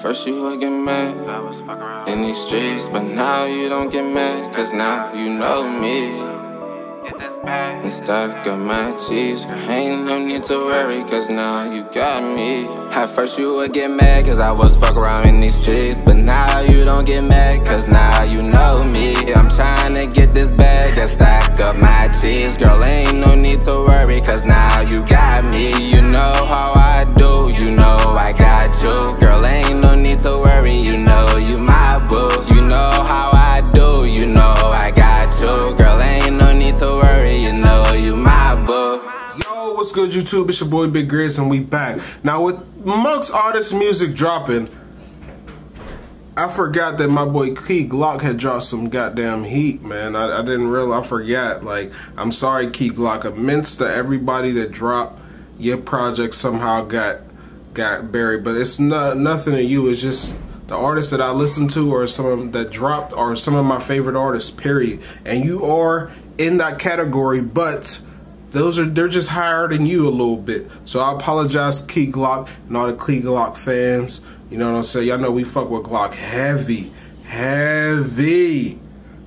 first you would get mad in these streets, but now you don't get mad, cause now you know me. And stack up my cheese, ain't no need to worry, cause now you got me. At first you would get mad, cause I was fuck around in these streets, but now you don't get mad, cause now you know me. I'm trying to get this bag and stack up my cheese. Girl, ain't no need to worry, cause now you got me. You know how I do, you know I got you. Girl, ain't no need to worry, you know you my boo. You know how I do, you know I got you. Girl, ain't no need to worry, you know you my boo. Yo, what's good YouTube? It's your boy Big Grizz and we back. Now with amongst all this music dropping, I forgot that my boy Key Glock had dropped some goddamn heat, man. I didn't realize, I forgot. Like, I'm sorry Key Glock. Immense to everybody that dropped. Your project somehow got buried, but it's nothing to you. It's just the artists that I listen to, or some of them that dropped, are some of my favorite artists, period. And you are in that category, but they're just higher than you a little bit. So I apologize to Key Glock and all the Key Glock fans. You know what I'm saying? Y'all know we fuck with Glock heavy.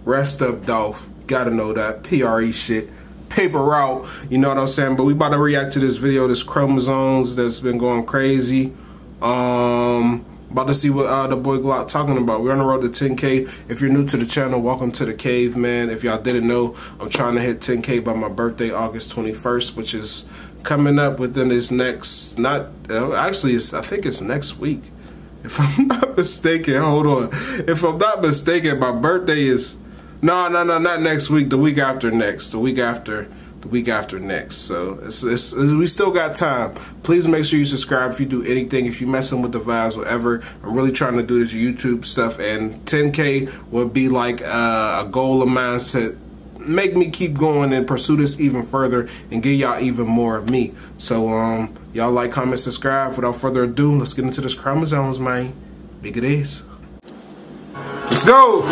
Rest up, Dolph. Gotta know that. PRE shit. Paper route. You know what I'm saying? But we about to react to this video, this Chromosomes that's been going crazy. About to see what the boy Glock talking about. We're on the road to 10K. If you're new to the channel, welcome to the cave, man. If y'all didn't know, I'm trying to hit 10K by my birthday, August 21st, which is coming up within this next, actually, I think it's next week. If I'm not mistaken, hold on. If I'm not mistaken, my birthday is, no, not next week, the week after next, the week after next. So we still got time. Please make sure you subscribe if you do anything, if you messing with the vibes, whatever. I'm really trying to do this YouTube stuff, and 10K would be like a goal of mine to make me keep going and pursue this even further and give y'all even more of me. So y'all like, comment, subscribe. Without further ado, let's get into this Chromosomes, man. Big it is. Let's go.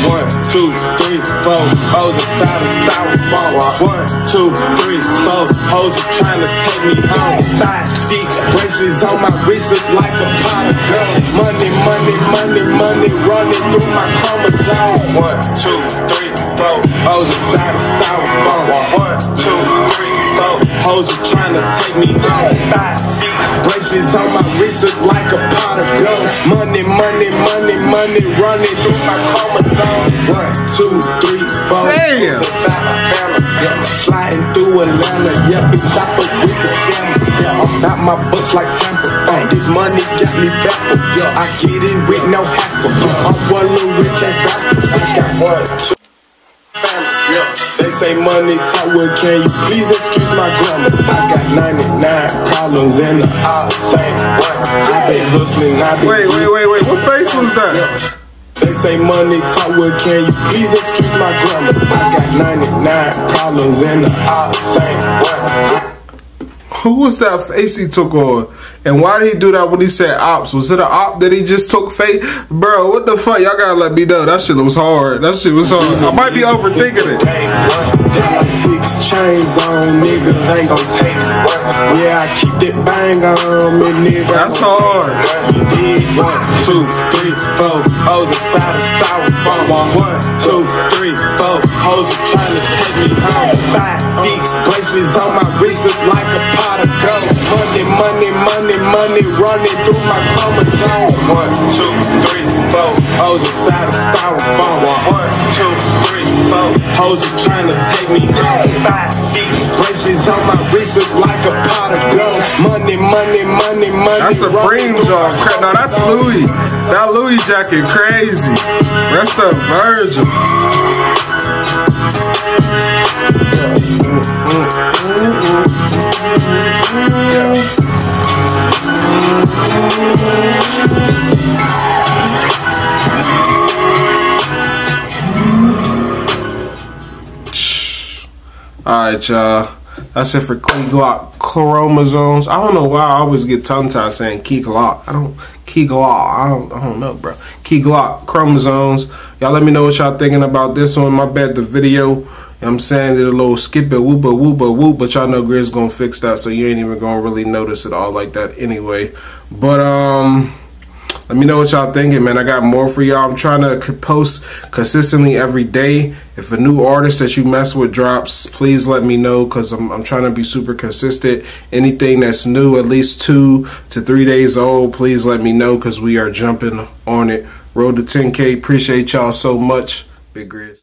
One, two, three, four, O's inside of styrofoam. 1, 2, 3, 4, hoes are trying to take me home. 5, 6, bracelets on my wrist look like a pot of gold. Money running through my chromosomes. 1, 2, 3, 4, O's inside of styrofoam. 1, 2, 3, 4, hoes are trying to take me home. 5, 6, bracelets on my wrist look like a pot of gold. Money running through my chromosomes. 1, 2, 3, 4. Damn. Inside my family, yeah. Sliding through Atlanta, yeah. Bitch, I fuck with the scammers, yeah. I'm about my books like Tampa. This money got me baffled, yeah. I get it with no hassle. I'm one little rich ass bastard. I got 1, 2. Family, yeah. They say money talk, well, can you please excuse my grammar? I got 99 problems in the same one. I been hustling, I been wait. What face was that? Yeah. They say money talk, well, can you please excuse my grammar? I got 99 problems in the same one. Who was that face he took on? And why did he do that when he said ops? Was it an op that he just took face? Bro, what the fuck? Y'all gotta let me know. That shit was hard. I might be overthinking it. 6 chains on, niggas ain't gon' take it. Yeah, I keep that bang on me, nigga. That's hard. 1, 2, 3, 4, hoes inside of styrofoam. 1, 2, 3, 4, hoes are trying to take me home. 5, 6, bracelets on my wrist look like a pot of gold. Money running through my chromosomes. 1, 2, 3, 4, hoes inside of styrofoam. 1, 2, 3, 4, hoes are trying to take me home. 5, 6, bracelets on my wrist look like a pot of gold. Money. That's a Supreme job. No, that's Louis. That Louis jacket crazy. Rest up, Virgil. Alright, y'all. That's it for Key Glock Chromosomes. I don't know why I always get tongue tied saying Key Glock. I don't know, bro. Key Glock Chromosomes. Y'all let me know what y'all thinking about this one. My bad, the video, you know what I'm saying, did a little skip it, whoop, but y'all know Grizz gonna fix that, so you ain't even gonna really notice it all like that anyway. But let me know what y'all thinking, man. I got more for y'all. I'm trying to post consistently every day. If a new artist that you mess with drops, please let me know, because I'm trying to be super consistent. Anything that's new, at least 2 to 3 days old, please let me know, because we are jumping on it. Road to 10K. Appreciate y'all so much. Big Grizz.